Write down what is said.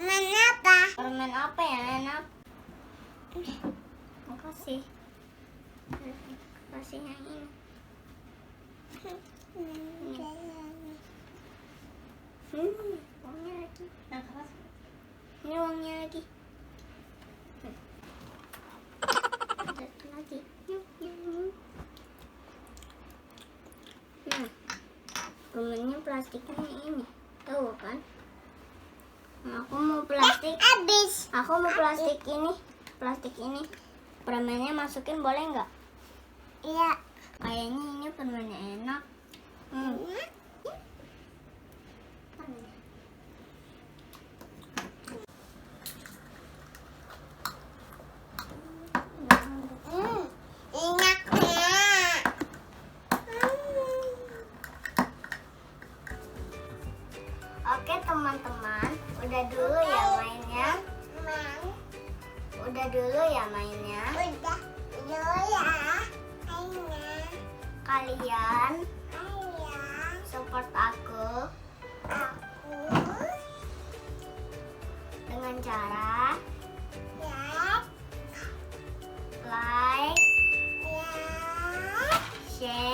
Permen apa? Permen apa yang enak? Makasih. Kasih yang ini. Uangnya lagi. Ini uangnya lagi. Satu lagi. Nah, permennya plastiknya ini. Tahu kan? Aku mau plastik. Habis. Aku mau plastik ini. Plastik ini. Permennya masukin boleh nggak? Iya. Kayaknya ini permennya enak. Enak. Oke teman-teman, udah dulu ya mainnya. Udah dulu ya mainnya. Udah dulu ya. Kalian support aku Aku dengan cara ya like, ya share,